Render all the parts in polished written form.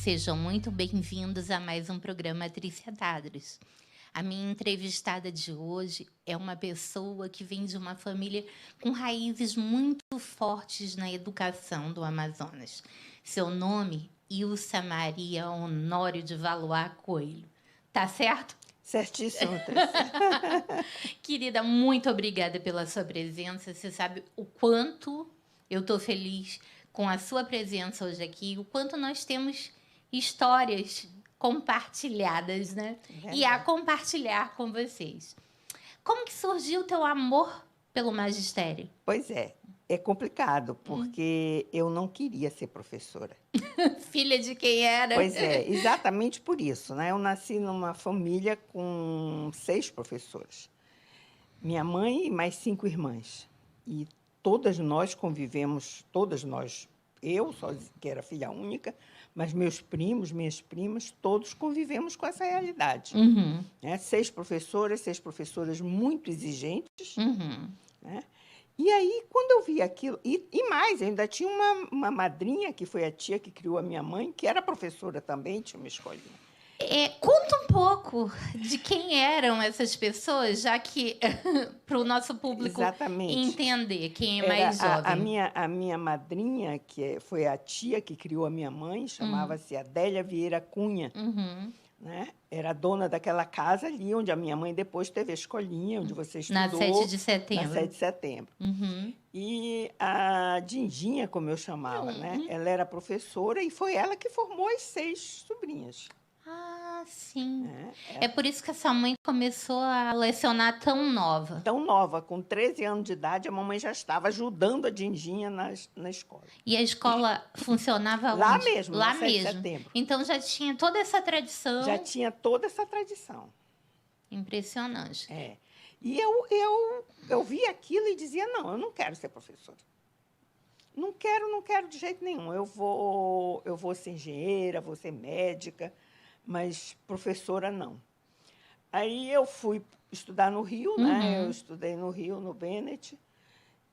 Sejam muito bem-vindos a mais um programa Tricetados. A minha entrevistada de hoje é uma pessoa que vem de uma família com raízes muito fortes na educação do Amazonas. Seu nome, Ilsa Maria Honório de Valois Coelho. Tá certo? Certíssimo, Trícia. Querida, muito obrigada pela sua presença. Você sabe o quanto eu estou feliz com a sua presença hoje aqui, o quanto nós temos histórias compartilhadas, né? E a compartilhar com vocês. Como que surgiu o teu amor pelo magistério? Pois é complicado, porque eu não queria ser professora. Filha de quem era? Pois é, exatamente por isso, né? Eu nasci numa família com 6 professoras. Minha mãe e mais 5 irmãs. E todas nós convivemos, eu, que era filha única, mas meus primos, minhas primas, todos convivemos com essa realidade. Uhum. Né? 6 professoras muito exigentes. Uhum. Né? E aí, quando eu vi aquilo... E mais, eu ainda tinha uma madrinha, que foi a tia que criou a minha mãe, que era professora também, tinha uma escolinha. Conta um pouco de quem eram essas pessoas, já que para o nosso público entender quem é mais jovem. A minha madrinha, foi a tia que criou a minha mãe, chamava-se Adélia Vieira Cunha. Uhum. Né? Era dona daquela casa ali, onde a minha mãe depois teve a escolinha, onde você estudou. Na 7 de setembro. Na 7 de setembro. Uhum. E a Dindinha, como eu chamava, né? Ela era professora e foi ela que formou as 6 sobrinhas. Ah, sim. É por isso que a sua mãe começou a lecionar tão nova. Tão nova, com 13 anos de idade, a mamãe já estava ajudando a Dindinha na escola. E a escola funcionava lá onde? Mesmo, lá no 7 mesmo. De setembro. Então já tinha toda essa tradição. Já tinha toda essa tradição. Impressionante. E eu via aquilo e dizia, não, eu não quero ser professora. Não quero de jeito nenhum. Eu vou ser engenheira, vou ser médica, mas professora não. Aí eu fui estudar no Rio, né? Eu estudei no Rio, no Bennett,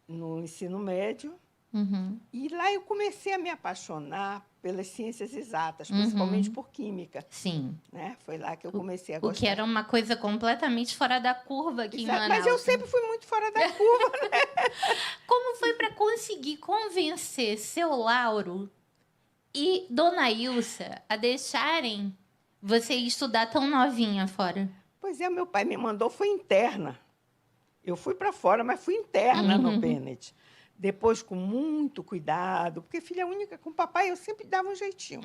no ensino médio. Uhum. E lá eu comecei a me apaixonar pelas ciências exatas, principalmente por química. Sim. Né? Foi lá que eu comecei a gostar. O que era uma coisa completamente fora da curva aqui em Manaus. Mas eu sempre fui muito fora da curva. Né? Como foi para conseguir convencer seu Lauro e Dona Ilsa a deixarem você estudar tão novinha fora? Pois é, meu pai me mandou, foi interna. Eu fui para fora, mas fui interna no Bennett. Depois, com muito cuidado, porque filha única com papai, eu sempre dava um jeitinho.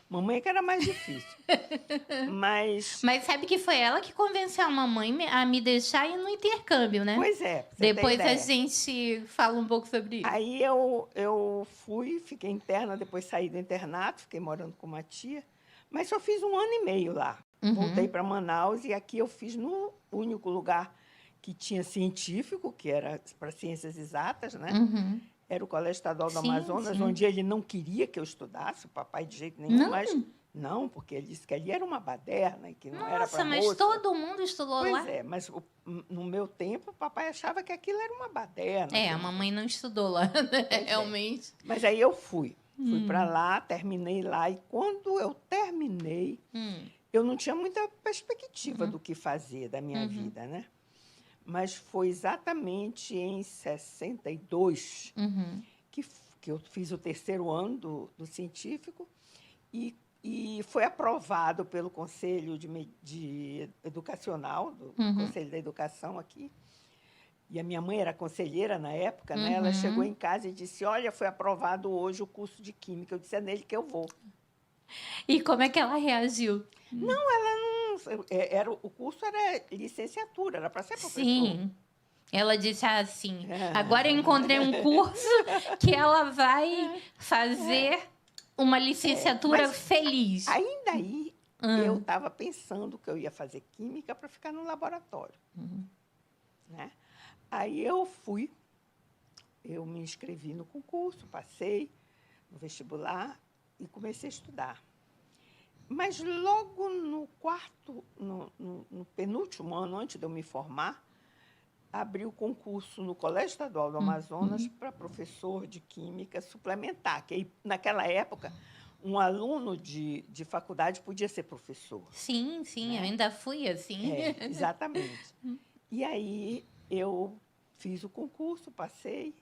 Mamãe que era mais difícil. Mas sabe que foi ela que convenceu a mamãe a me deixar ir no intercâmbio, né? Pois é. Depois a gente fala um pouco sobre isso. Aí eu fui, fiquei interna, depois saí do internato, fiquei morando com uma tia, mas só fiz 1 ano e meio lá. Voltei para Manaus e aqui eu fiz no único lugar que tinha científico, que era para ciências exatas, né? Era o Colégio Estadual do Amazonas, onde ele não queria que eu estudasse, o papai de jeito nenhum, mas não, porque ele disse que ali era uma baderna e que não era para moça. Nossa, mas todo mundo estudou lá? Pois é, mas no meu tempo, o papai achava que aquilo era uma baderna. A mamãe não estudou lá, né? Realmente. Mas aí eu fui para lá, terminei lá, e quando eu terminei, eu não tinha muita perspectiva do que fazer da minha vida, né? Mas foi exatamente em 62 que eu fiz o 3º ano do científico e foi aprovado pelo Conselho de Educacional, do Conselho da Educação aqui. E a minha mãe era conselheira na época, né? Ela chegou em casa e disse, olha, foi aprovado hoje o curso de Química. Eu disse, é nele que eu vou. E como é que ela reagiu? Não, ela não... o curso era licenciatura, era para ser professora. Sim. Ela disse assim, agora eu encontrei um curso que ela vai fazer uma licenciatura feliz. Ainda aí, eu estava pensando que eu ia fazer química para ficar no laboratório. né? Aí eu me inscrevi no concurso, passei no vestibular e comecei a estudar. Mas logo no penúltimo ano, antes de eu me formar, abri o concurso no Colégio Estadual do Amazonas para professor de Química suplementar, que aí, naquela época, um aluno de faculdade podia ser professor. Sim, sim, né? eu ainda fui assim. Exatamente. E aí eu fiz o concurso, passei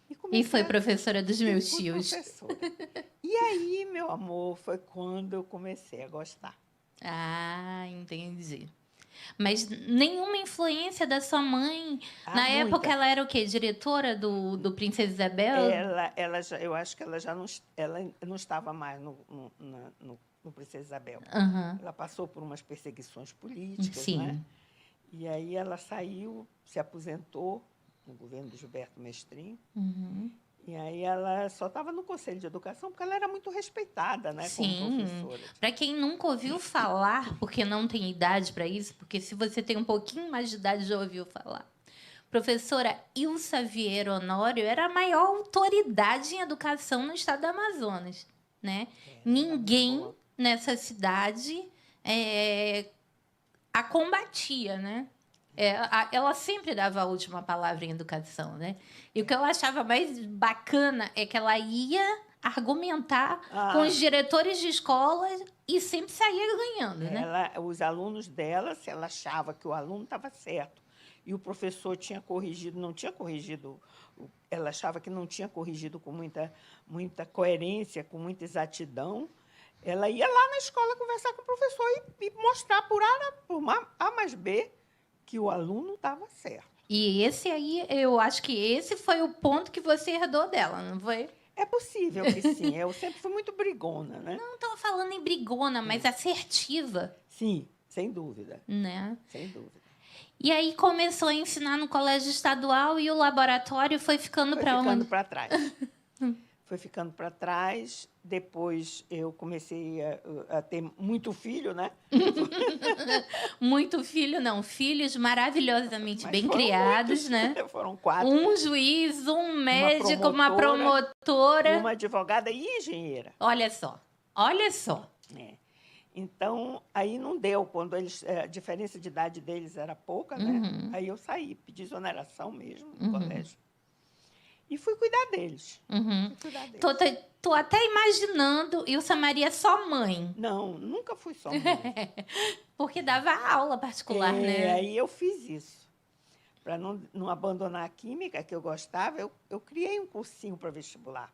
e E comecei foi professora dos meus fui tios. professora. E aí, meu amor, foi quando eu comecei a gostar. Ah, entendi. Mas nenhuma influência da sua mãe? Na Muita. época, ela era o quê? Diretora do Princesa Isabel? Eu acho que ela já não estava mais no Princesa Isabel. Uhum. Ela passou por umas perseguições políticas, Sim. né? E aí ela saiu, se aposentou no governo de Gilberto Mestrinho. Uhum. E aí ela só estava no Conselho de Educação porque ela era muito respeitada, né, como professora. Para quem nunca ouviu falar, porque não tem idade para isso, porque se você tem um pouquinho mais de idade já ouviu falar. Professora Ilsa Vieira Honório era a maior autoridade em educação no estado do Amazonas, né? Ninguém nessa cidade a combatia, né? Ela sempre dava a última palavra em educação, né? E o que eu achava mais bacana é que ela ia argumentar com os diretores de escolas e sempre saía ganhando, né? Os alunos dela, se ela achava que o aluno estava certo e o professor tinha corrigido, não tinha corrigido, ela achava que não tinha corrigido com muita coerência, com muita exatidão, ela ia lá na escola conversar com o professor e mostrar por A mais B que o aluno estava certo. E esse aí, eu acho que esse foi o ponto que você herdou dela, não foi? É possível que sim. Eu sempre fui muito brigona, né? Não estou falando em brigona, mas assertiva. Sim, sem dúvida. Né? Sem dúvida. E aí começou a ensinar no colégio estadual e o laboratório foi ficando para onde? Foi ficando para trás. Foi ficando para trás. Depois eu comecei a ter muito filho, né? Muito filho, não. Filhos maravilhosamente bem criados, né? Foram 4. Um juiz, um médico, uma promotora. Uma advogada e engenheira. Olha só. Olha só. Então, aí não deu. Quando a diferença de idade deles era pouca, né? Aí eu saí, pedi exoneração mesmo no colégio. E fui cuidar deles. Tô até imaginando Ilsa Maria só mãe. Não, nunca fui só mãe. Porque dava aula particular, né? Aí eu fiz isso. Para não abandonar a química, que eu gostava, eu criei um cursinho para vestibular.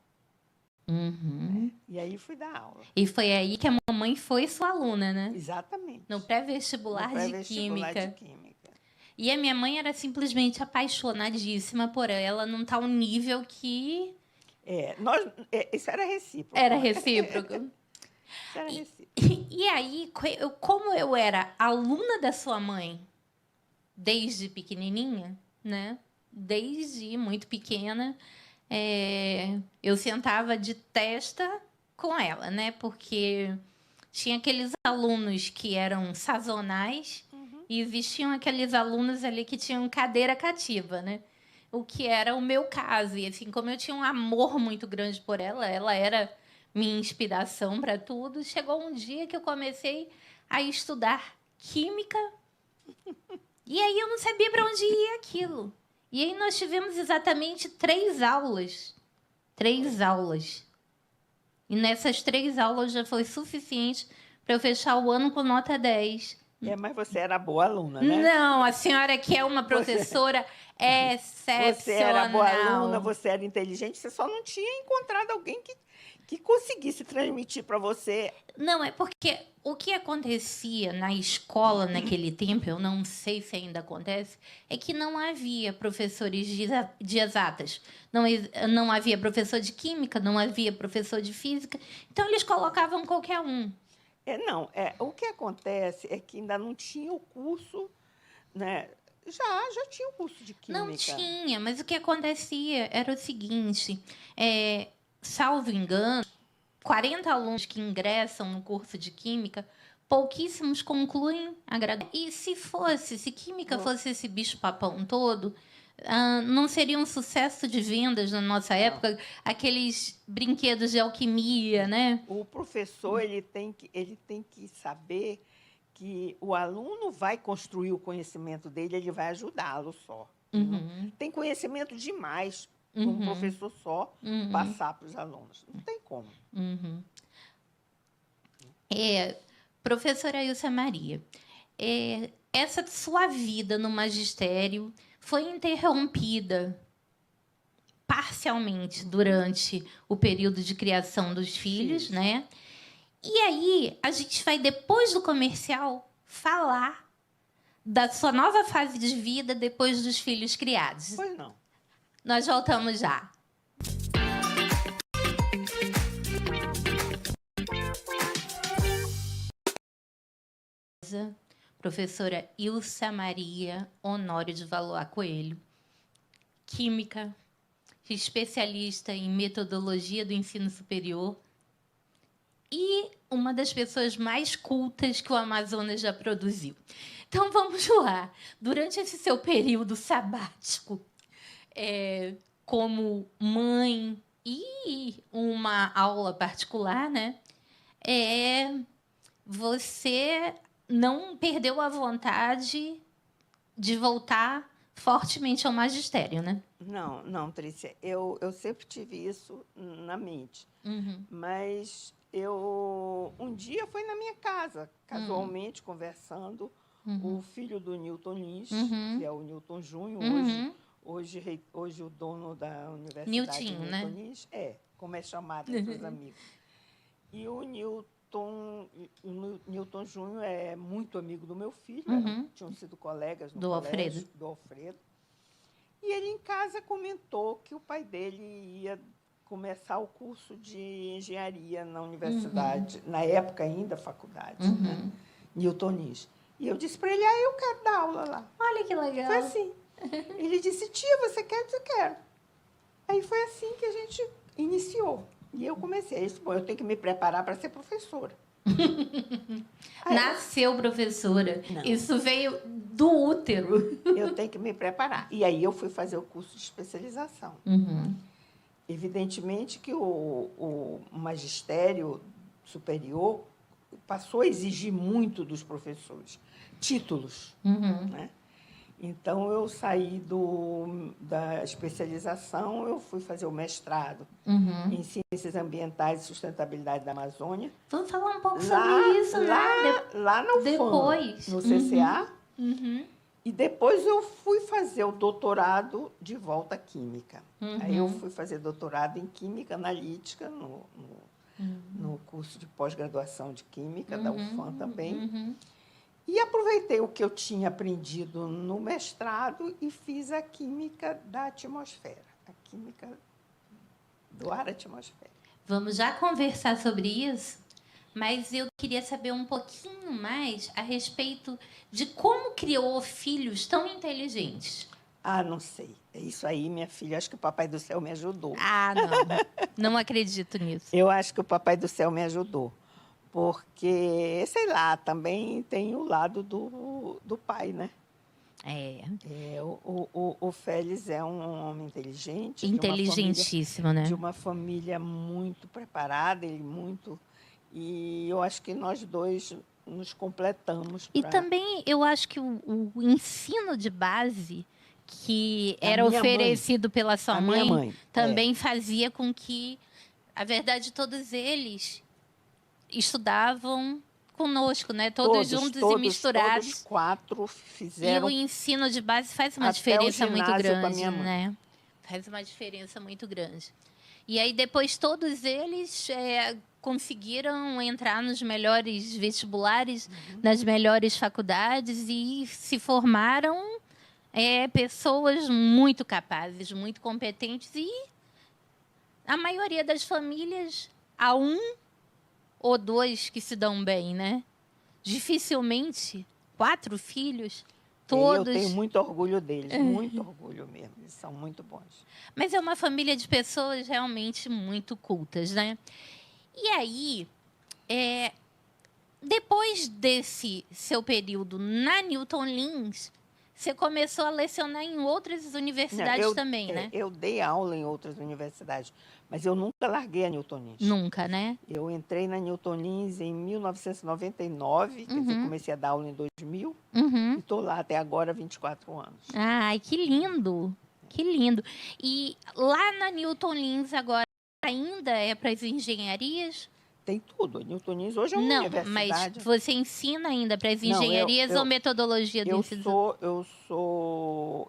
E aí fui dar aula. E foi aí que a mamãe foi sua aluna, né? Exatamente. No pré-vestibular de química. Química. E a minha mãe era simplesmente apaixonadíssima por ela, num tal nível que... Isso era recíproco. Era recíproco. Isso era recíproco. E aí, como eu era aluna da sua mãe desde pequenininha, né? Desde muito pequena, eu sentava de testa com ela, né? Porque tinha aqueles alunos que eram sazonais e existiam aqueles alunos ali que tinham cadeira cativa, né? O que era o meu caso. E assim, como eu tinha um amor muito grande por ela, ela era minha inspiração para tudo. Chegou um dia que eu comecei a estudar química e aí eu não sabia para onde ia aquilo. E aí nós tivemos exatamente 3 aulas. 3 aulas. E nessas 3 aulas já foi suficiente para eu fechar o ano com nota 10. Mas você era boa aluna, né? Não, a senhora que é uma professora excepcional. Você era boa aluna, você era inteligente, você só não tinha encontrado alguém que conseguisse transmitir para você. Não, é porque o que acontecia na escola naquele tempo, eu não sei se ainda acontece, é que não havia professores de exatas. Não havia professor de química, não havia professor de física. Então, eles colocavam qualquer um. O que acontece é que ainda não tinha o curso, né? Já tinha o curso de química. Não tinha, mas o que acontecia era o seguinte, salvo engano, 40 alunos que ingressam no curso de química pouquíssimos concluem a graduação. E se química fosse esse bicho-papão todo, não seria um sucesso de vendas na nossa época, aqueles brinquedos de alquimia, né? O professor ele tem que saber que o aluno vai construir o conhecimento dele, ele vai ajudá-lo só. Uhum. Tem conhecimento demais para um professor só passar para os alunos. Não tem como. Uhum. Professora Ilsa Maria, essa sua vida no magistério foi interrompida parcialmente durante o período de criação dos filhos, né? E aí, a gente vai, depois do comercial, falar da sua nova fase de vida depois dos filhos criados. Pois não. Nós voltamos já. Professora Ilsa Maria Honório de Valois Coelho, química, especialista em metodologia do ensino superior e uma das pessoas mais cultas que o Amazonas já produziu. Então, vamos lá. Durante esse seu período sabático, como mãe e uma aula particular, né? Você não perdeu a vontade de voltar fortemente ao magistério, né? Não, Trícia. Eu sempre tive isso na mente. Mas um dia foi na minha casa, casualmente, conversando, o filho do Newton Lins, que é o Newton Júnior, hoje o dono da Universidade Newton, Newton Lins, como é chamado entre os amigos. E o Newton Júnior é muito amigo do meu filho, tinham sido colegas no colégio do Alfredo. E ele em casa comentou que o pai dele ia começar o curso de engenharia na universidade, na época ainda faculdade, né? Newton Lins. E eu disse para ele, eu quero dar aula lá. Olha que legal. Foi assim. Ele disse, tia, você quer? Eu quero. Aí foi assim que a gente iniciou. E eu comecei. Isso, bom, eu tenho que me preparar para ser professora. Nasceu professora. Não. Isso veio do útero. Eu tenho que me preparar. E aí eu fui fazer o curso de especialização. Evidentemente que o magistério superior passou a exigir muito dos professores. Títulos. Né? Então, eu saí da especialização, eu fui fazer o mestrado em Ciências Ambientais e Sustentabilidade da Amazônia. Vamos falar um pouco sobre isso, né? Lá no depois. FAM, no CCA. E depois eu fui fazer o doutorado de volta à Química. Aí eu fui fazer doutorado em Química Analítica, no curso de pós-graduação de Química, da UFAM também. E aproveitei o que eu tinha aprendido no mestrado e fiz a química da atmosfera, a química do ar atmosférico. Vamos já conversar sobre isso, mas eu queria saber um pouquinho mais a respeito de como criou filhos tão inteligentes. Não sei. É isso aí, minha filha. Acho que o Papai do Céu me ajudou. Não acredito nisso. Eu acho que o Papai do Céu me ajudou. Porque, sei lá, também tem o lado do pai, né? O Félix é um homem inteligente. Inteligentíssimo, né? De uma família muito preparada, e eu acho que nós dois nos completamos. E também eu acho que o ensino de base que era oferecido pela sua mãe também fazia com que, a verdade, todos eles estudavam conosco, né? Todos juntos e misturados. Todos 4 fizeram. E o ensino de base faz uma diferença muito grande, né? Faz uma diferença muito grande. E aí depois todos eles conseguiram entrar nos melhores vestibulares, nas melhores faculdades e se formaram pessoas muito capazes, muito competentes, e a maioria das famílias há um ou 2 que se dão bem, né? Dificilmente 4 filhos, todos. Eu tenho muito orgulho deles, muito orgulho mesmo. Eles são muito bons. Mas é uma família de pessoas realmente muito cultas, né? E aí, depois desse seu período na Newton Lins, você começou a lecionar em outras universidades também, né? Eu dei aula em outras universidades, mas eu nunca larguei a Newton Lins. Nunca, né? Eu entrei na Newton Lins em 1999, quer dizer, comecei a dar aula em 2000, e estou lá até agora há 24 anos. Ai, que lindo! Que lindo! E lá na Newton Lins agora ainda é para as engenharias? Tem tudo. A Newton Lins hoje é uma universidade. Mas você ensina ainda para as engenharias ou metodologia do ensino?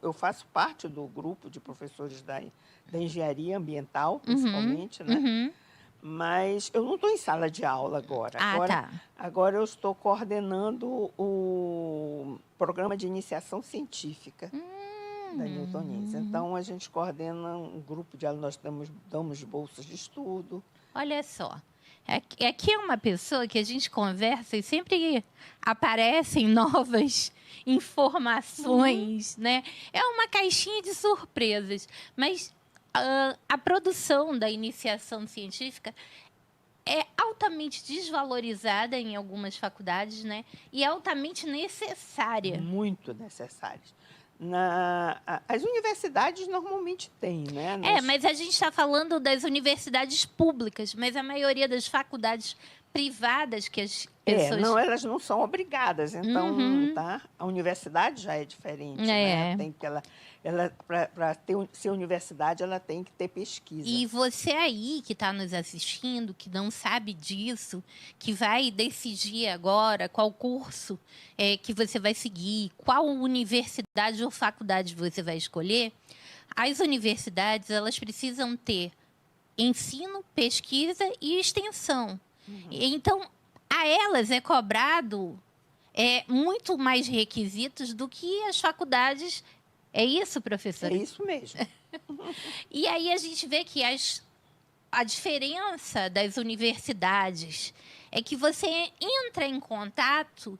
Eu faço parte do grupo de professores da engenharia ambiental, principalmente, né? Mas eu não estou em sala de aula agora. Agora eu estou coordenando o programa de iniciação científica da Newton Lins. Então, a gente coordena um grupo de alunos, nós damos bolsas de estudo. Olha só. Aqui é uma pessoa que a gente conversa e sempre aparecem novas informações, né? É uma caixinha de surpresas. Mas a produção da iniciação científica é altamente desvalorizada em algumas faculdades, né? E é altamente necessária. Muito necessária. As universidades normalmente têm, né? Mas a gente está falando das universidades públicas, mas a maioria das faculdades privadas que as pessoas... elas não são obrigadas, então, tá? A universidade já é diferente, né? Tem que para ser universidade, ela tem que ter pesquisa. E você aí que está nos assistindo, que não sabe disso, que vai decidir agora qual curso que você vai seguir, qual universidade ou faculdade você vai escolher, as universidades elas precisam ter ensino, pesquisa e extensão. Então, a elas é cobrado muito mais requisitos do que as faculdades. É isso, professora? É isso mesmo. E aí a gente vê que a diferença das universidades é que você entra em contato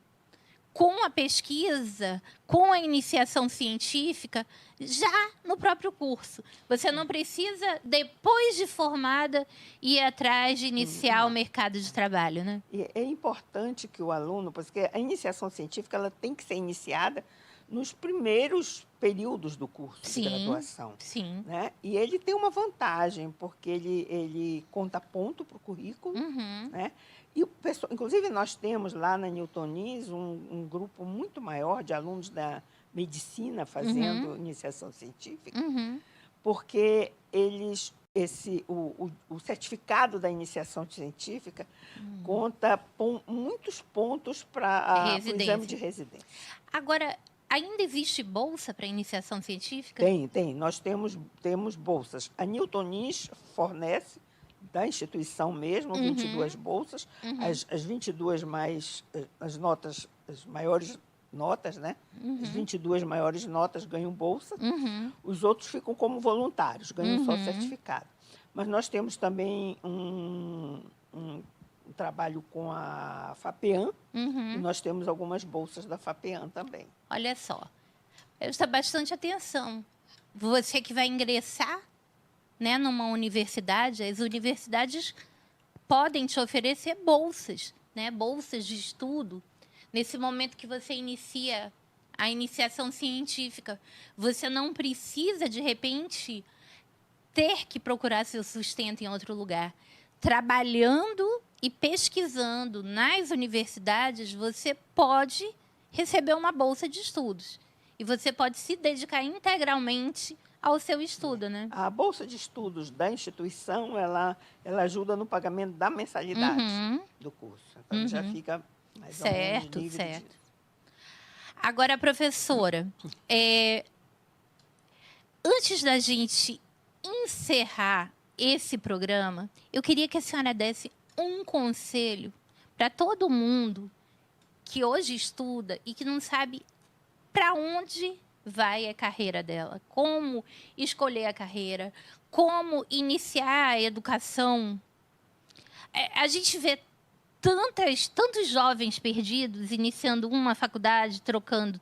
com a pesquisa, com a iniciação científica, já no próprio curso. Você não precisa, depois de formada, ir atrás de iniciar o mercado de trabalho, né? E é importante que o aluno, porque a iniciação científica ela tem que ser iniciada nos primeiros períodos do curso de graduação. Sim. Né? E ele tem uma vantagem, porque ele conta ponto para o currículo, né? E inclusive, nós temos lá na Newton Lins um grupo muito maior de alunos da medicina fazendo iniciação científica, porque o certificado da iniciação científica conta muitos pontos para o exame de residência. Agora, ainda existe bolsa para iniciação científica? Tem. Nós temos bolsas. A Newton Lins fornece, da instituição mesmo, 22 bolsas. As 22 mais... as maiores notas, né? As 22 maiores notas ganham bolsa. Os outros ficam como voluntários, ganham só certificado. Mas nós temos também um trabalho com a FAPEAM, e nós temos algumas bolsas da FAPEAM também. Olha só, presta bastante atenção. Você que vai ingressar, né, numa universidade, as universidades podem te oferecer bolsas, né, bolsas de estudo. Nesse momento que você inicia a iniciação científica, você não precisa, de repente, ter que procurar seu sustento em outro lugar. Trabalhando e pesquisando nas universidades, você pode receber uma bolsa de estudos. E você pode se dedicar integralmente ao seu estudo, né? A bolsa de estudos da instituição, ela ajuda no pagamento da mensalidade do curso. Então, já fica mais ou menos livre disso. Agora, professora, antes da gente encerrar esse programa, eu queria que a senhora desse um conselho para todo mundo que hoje estuda e que não sabe para onde vai a carreira dela, como escolher a carreira, como iniciar a educação. A gente vê tantos jovens perdidos, iniciando uma faculdade, trocando.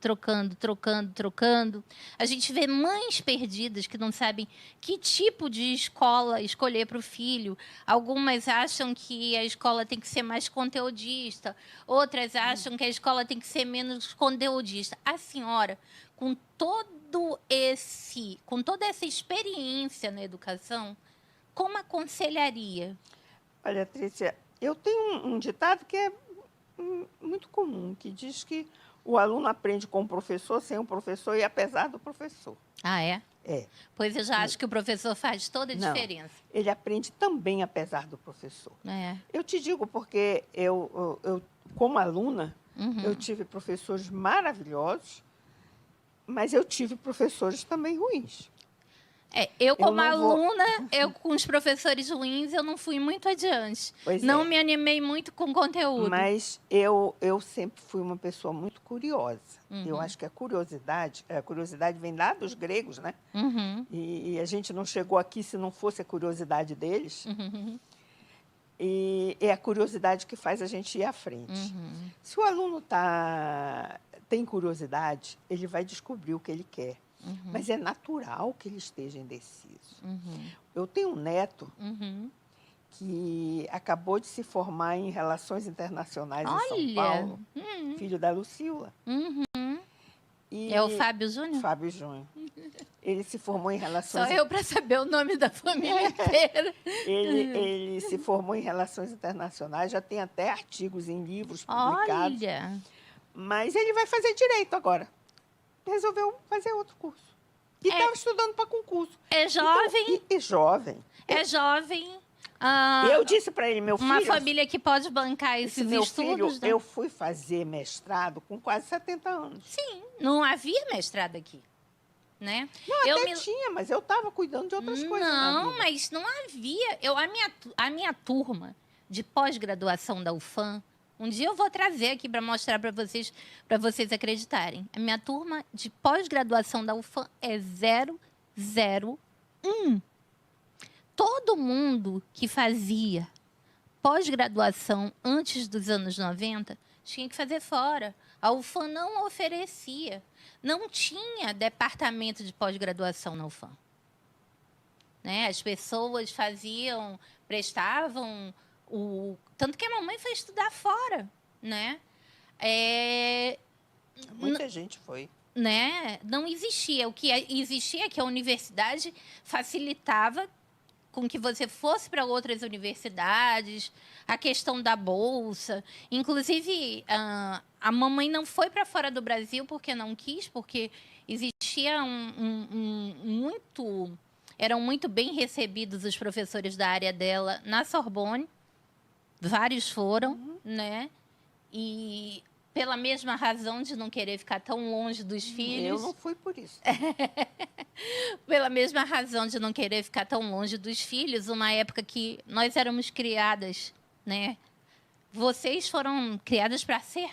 A gente vê mães perdidas que não sabem que tipo de escola escolher para o filho. Algumas acham que a escola tem que ser mais conteudista, outras acham que a escola tem que ser menos conteudista. A senhora, com toda essa experiência na educação, como aconselharia? Olha, Trícia, eu tenho um ditado que é muito comum, que diz que o aluno aprende com o professor, sem o professor e apesar do professor. Ah, é? É. Pois eu já acho que o professor faz toda a diferença. Ele aprende também apesar do professor. É. Eu te digo porque eu como aluna, eu tive professores maravilhosos, mas eu tive professores também ruins. Eu como aluna, com os professores ruins, eu não fui muito adiante. Não me animei muito com conteúdo. Mas eu sempre fui uma pessoa muito curiosa. Eu acho que a curiosidade vem lá dos gregos, né? E a gente não chegou aqui se não fosse a curiosidade deles. E é a curiosidade que faz a gente ir à frente. Se o aluno tem curiosidade, ele vai descobrir o que ele quer. Mas é natural que ele esteja indeciso. Eu tenho um neto que acabou de se formar em Relações Internacionais em São Paulo, filho da Lucila. É o Fábio Júnior? Fábio Júnior. Ele se formou em Relações... Só eu para saber o nome da família inteira. Ele se formou em Relações Internacionais, já tem até artigos em livros publicados. Olha! Mas ele vai fazer Direito agora. Resolveu fazer outro curso. E estava estudando para concurso. É jovem? Então, jovem. É jovem. Eu disse para ele, meu filho... Uma família que pode bancar esses meu estudos. Filho, né? Eu fui fazer mestrado com quase 70 anos. Sim, não havia mestrado aqui. Né? Não, tinha, mas eu estava cuidando de outras coisas. Não, mas não havia. A minha turma de pós-graduação da UFAM, um dia eu vou trazer aqui para mostrar para vocês acreditarem. A minha turma de pós-graduação da UFAM é 001. Todo mundo que fazia pós-graduação antes dos anos 90 tinha que fazer fora. A UFAM não oferecia. Não tinha departamento de pós-graduação na UFAM. Né? As pessoas prestavam tanto que a mamãe foi estudar fora, né? Muita gente foi. Né? Não existia. O que existia é que a universidade facilitava com que você fosse para outras universidades, a questão da bolsa. Inclusive, a mamãe não foi para fora do Brasil porque não quis, porque existia eram muito bem recebidos os professores da área dela na Sorbonne. Vários foram, né? E pela mesma razão de não querer ficar tão longe dos filhos. Eu não fui por isso. Pela mesma razão de não querer ficar tão longe dos filhos, uma época que nós éramos criadas, né? Vocês foram criadas para ser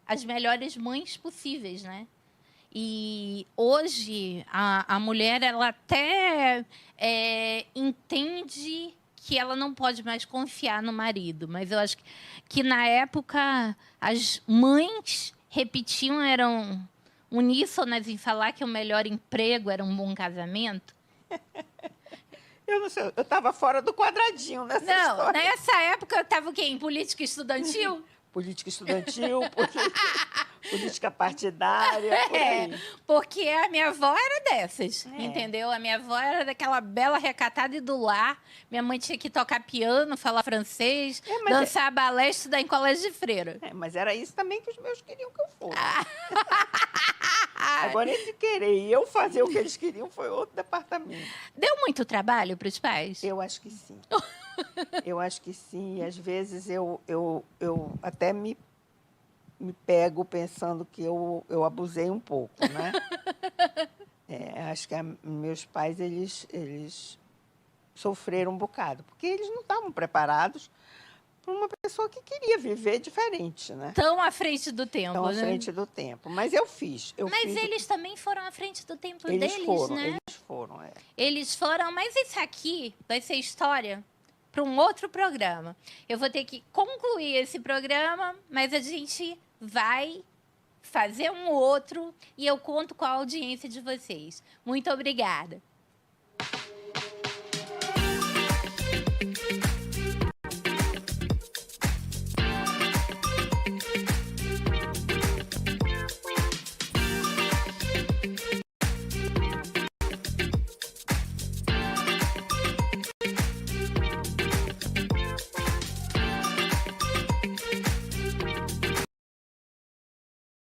as melhores mães possíveis, né? E hoje a mulher ela até entende que ela não pode mais confiar no marido, mas eu acho que na época as mães eram uníssonas em falar que o melhor emprego era um bom casamento. Eu não sei, eu estava fora do quadradinho nessa história. Não, nessa época eu estava o quê? Em política estudantil? Política estudantil, política partidária, por aí. Porque a minha avó era dessas, entendeu? A minha avó era daquela bela recatada e do lar. Minha mãe tinha que tocar piano, falar francês, dançar balé, estudar em colégio de freira. Mas era isso também que os meus queriam que eu fosse. Agora, entre querer e eu fazer o que eles queriam foi outro departamento. Deu muito trabalho para os pais? Eu acho que sim. Eu acho que sim. E às vezes eu até me pego pensando que eu abusei um pouco, né? Acho que meus pais, eles sofreram um bocado, porque eles não estavam preparados para uma pessoa que queria viver diferente, né? Tão à frente do tempo, Tão à frente do tempo. Mas eu fiz. Mas eles também foram à frente do tempo deles, né? Eles foram, Eles foram, mas isso aqui vai ser história para um outro programa. Eu vou ter que concluir esse programa, mas a gente vai fazer um outro e eu conto com a audiência de vocês. Muito obrigada.